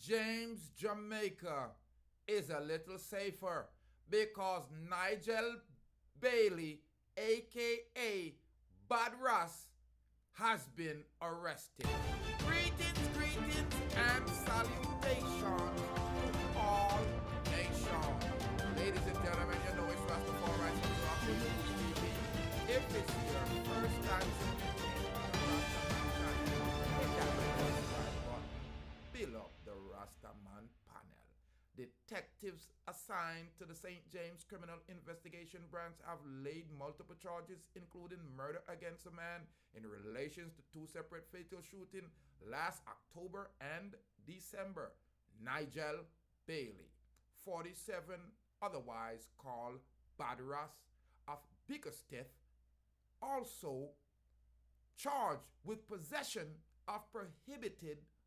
James Jamaica is a little safer because Nigel Bailey, aka Bad Ras, has been arrested. Greetings and salutations to all nations. Ladies and gentlemen, you know it's Rastafari Rock TV. If it's your first time tuning in, build up the Rastaman panel. Detectives assigned to the St. James Criminal Investigation Branch have laid multiple charges, including murder against a man in relation to two separate fatal shootings last October and December. Nigel Bailey, 47, otherwise called Bad Ras, of Bickersteth, also charged with possession of prohibited